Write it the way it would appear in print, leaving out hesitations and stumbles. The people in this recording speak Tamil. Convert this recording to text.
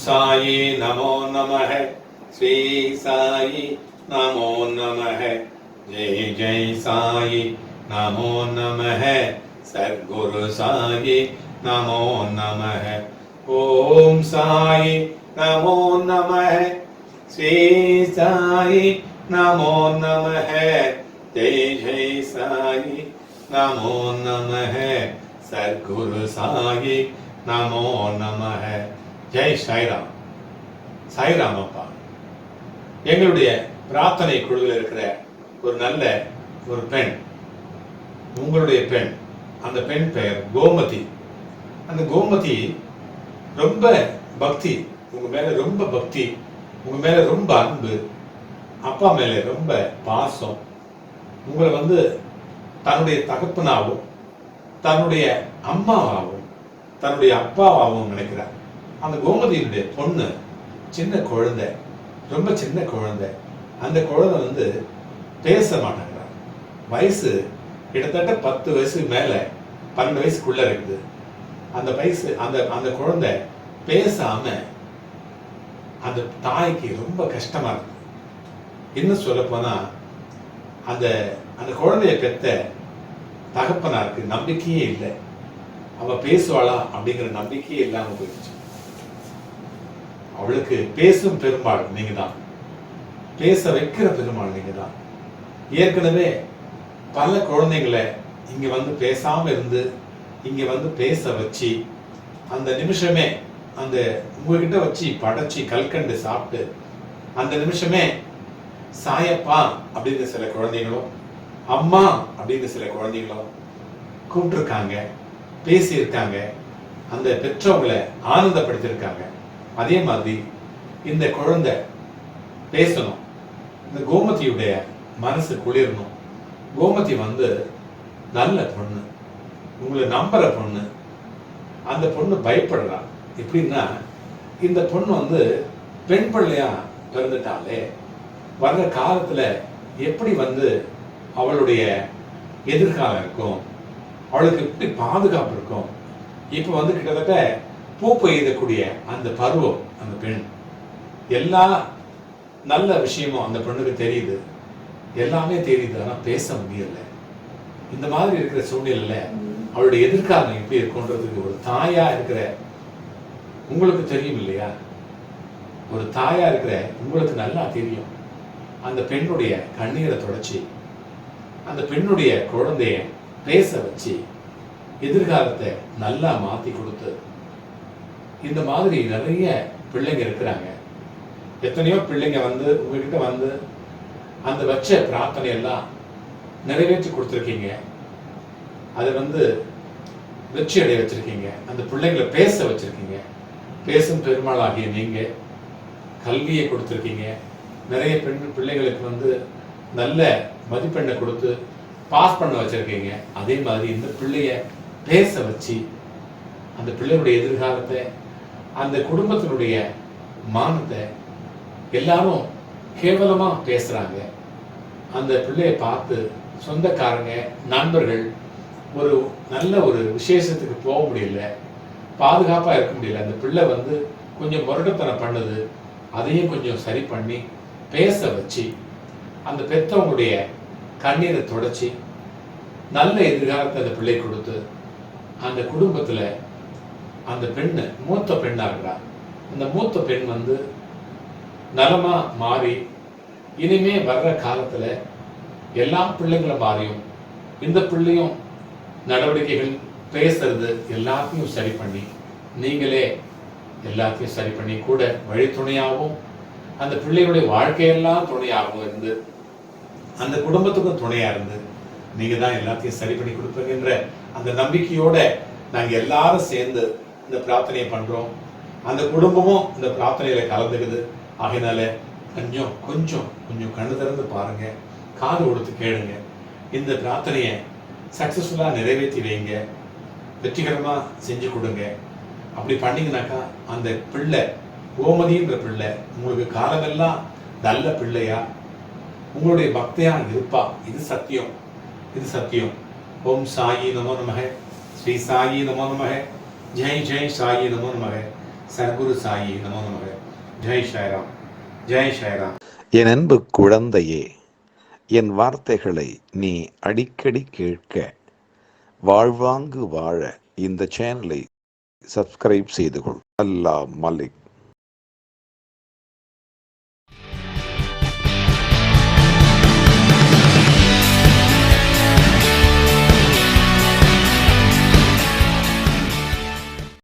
சாயி நமோ நமः. ஸ்ரீ சாயி நமோ நமः. ஜெய் ஜெய் சாயி நமோ நமः. சத்குரு சாயி நமோ நமः. ஓம் சாயி நமோ நமः. ஸ்ரீ சாயி நமோ நமः. ஜெய் ஜெய் சாயி நமோ நமः. சத்குரு சாயி நமோ நமः. ஜெய் சாய்ராம். சாய்ராம் அப்பா, எங்களுடைய பிரார்த்தனை குழுவில் இருக்கிற ஒரு நல்ல ஒரு பெண், உங்களுடைய பெண், அந்த பெண் பெயர் கோமதி. அந்த கோமதி ரொம்ப பக்தி, உங்க மேல ரொம்ப பக்தி, உங்க மேல ரொம்ப அன்பு, அப்பா மேல ரொம்ப பாசம். உங்களை தன்னுடைய தகப்பனாகவும் தன்னுடைய அம்மாவாகவும் தன்னுடைய அப்பாவாகவும் நினைக்கிறார். அந்த கோமதியினுடைய பொண்ணு சின்ன குழந்தை, ரொம்ப சின்ன குழந்தை. அந்த குழந்தை பேச மாட்டேங்கிறார். வயசு கிட்டத்தட்ட 10 வயசுக்கு மேல, 12 வயசுக்குள்ள இருக்குது. அந்த வயசு அந்த குழந்தை பேசாம அந்த தாய்க்கு ரொம்ப கஷ்டமா இருக்கு. இன்னும் சொல்ல போனா அந்த குழந்தைய பெத்த தகப்பனாருக்கு நம்பிக்கையே இல்லை. அவ பேசுவாளா அப்படிங்கிற நம்பிக்கையே இல்லாம போயிடுச்சு. அவளுக்கு பேசும் பெருமாள் நீங்க தான், பேச வைக்கிற பெருமாள் நீங்க தான். ஏற்கனவே பல குழந்தைங்களை இங்க பேசாம இருந்து இங்க பேச வச்சு, அந்த நிமிஷமே அந்த உங்ககிட்ட வச்சு படைச்சி கல்கண்டு சாப்பிட்டு அந்த நிமிஷமே சாயப்பா அப்படின்னு சில குழந்தைங்களும், அம்மா அப்படின்னு சில குழந்தைங்களும் கூப்பிட்டுருக்காங்க, பேசியிருக்காங்க, அந்த பெற்றவங்களை ஆனந்தப்படுத்தியிருக்காங்க. அதே மாதிரி இந்த குழந்தை பேசணும், இந்த கோமதியுடைய மனசு குளிரணும். கோமதி நல்ல பொண்ணு, உங்களை நம்புற பொண்ணு. அந்த பொண்ணு பயப்படுறா. எப்படின்னா, இந்த பொண்ணு பெண் பிள்ளையா பிறந்துட்டாலே வர்ற காலத்துல எப்படி அவளுடைய எதிர்காலம் இருக்கும், அவளுக்கு எப்படி பாதுகாப்பு இருக்கும். இப்ப கிட்டத்தட்ட பூ பெய்யக்கூடிய அந்த பருவம். அந்த பெண் எல்லா நல்ல விஷயமும் அந்த பெண்ணுக்கு தெரியுது, எல்லாமே தெரியுது, ஆனா பேச முடியல. இந்த மாதிரி இருக்கிற சூழ்நிலையில அவளுடைய எதிர்காலம் எப்படி இருக்குன்றதுக்கு ஒரு தாயா இருக்கிற உங்களுக்கு தெரியும் இல்லையா? ஒரு தாயா இருக்கிற உங்களுக்கு நல்லா தெரியும். அந்த பெண்ணுடைய கண்ணீரை தொடச்சி, அந்த பெண்ணுடைய குழந்தைய பேச வச்சு, எதிர்காலத்தை நல்லா மாத்தி கொடுத்து, இந்த மாதிரி நிறைய பிள்ளைங்க இருக்கிறாங்க. எத்தனையோ பிள்ளைங்க உங்ககிட்ட அந்த வச்ச பிரார்த்தனை எல்லாம் நிறைவேற்றி கொடுத்துருக்கீங்க. அதை வெற்றி அடைய வச்சிருக்கீங்க. அந்த பிள்ளைங்களை பேச வச்சிருக்கீங்க. பேசும் பெருமாள் ஆகிய நீங்க கல்வியை கொடுத்துருக்கீங்க. நிறைய பிள்ளைங்களுக்கு நல்ல மதிப்பெண்ணை கொடுத்து பாஸ் பண்ண வச்சிருக்கீங்க. அதே மாதிரி இந்த பிள்ளைய பேச வச்சு, அந்த பிள்ளையுடைய எதிர்காலத்தை, அந்த குடும்பத்தினுடைய மானத்தை எல்லாரும் கேவலமா பேசுறாங்க. அந்த பிள்ளைய பார்த்து சொந்தக்காரங்க, நண்பர்கள் ஒரு நல்ல ஒரு விசேஷத்துக்கு போக முடியல, பாதுகாப்பா இருக்க முடியல. அந்த பிள்ளை கொஞ்சம் முரட்டுத்தனம் பண்ணுது, அதையும் கொஞ்சம் சரி பண்ணி பேச வச்சு, அந்த பெற்றவங்களுடைய கண்ணீரை தொடச்சி, நல்ல எதிர்காலத்தை அந்த பிள்ளை கொடுத்து, அந்த குடும்பத்துல அந்த பெண்ணு மூத்த பெண்ணா இருக்கிறா. அந்த மூத்த பெண் நலமா மாறி, இனிமே வர்ற காலத்துல எல்லா பிள்ளைங்களும் மாறியும், இந்த பிள்ளையும் நடவடிக்கைகள் பேசுறது எல்லாத்தையும் சரி பண்ணி, நீங்களே எல்லாத்தையும் சரி பண்ணி கூட வழித்துணையாகவும், அந்த பிள்ளைகளுடைய வாழ்க்கையெல்லாம் துணையாகவும் இருந்து, அந்த குடும்பத்துக்கும் துணையா இருந்து, நீங்க தான் எல்லாத்தையும் சரி பண்ணி கொடுப்பீங்கன்ற அந்த நம்பிக்கையோட நாங்க எல்லாரும் சேர்ந்து இந்த பிரார்த்தனையை பண்றோம். அந்த குடும்பமும் இந்த பிரார்த்தனையில கலந்துக்குது. ஆகையினால கொஞ்சம் கண்ணு திறந்து பாருங்க, காது கொடுத்து கேளுங்க. இந்த பிரார்த்தனையை சக்சஸ்ஃபுல்லா நிறைவேற்றி வைங்க, வெற்றிகரமா செஞ்சு கொடுங்க. அப்படி பண்ணீங்கன்னாக்கா அந்த பிள்ளை, கோமதின்ற பிள்ளை உங்களுக்கு காலமெல்லாம் நல்ல பிள்ளையா, உங்களுடைய பக்தியா இருப்பா. இது சத்தியம், இது சத்தியம். ஓம் சாயி நமோ நமः. ஸ்ரீ சாயி நமோ நமः. ஜெய் ஜெய் சாயி நமோ நமः. சர்க்குரு சாயி நமோ நமக. ஜெய் சாய்ராம், ஜெய் சாய்ராம். என் அன்பு குழந்தையே, என் வார்த்தைகளை நீ அடிக்கடி கேட்க, வாழ்வாங்கு வாழ இந்த சேனலை சப்ஸ்கிரைப் செய்து கொள். அல்லாஹ் மலிக்.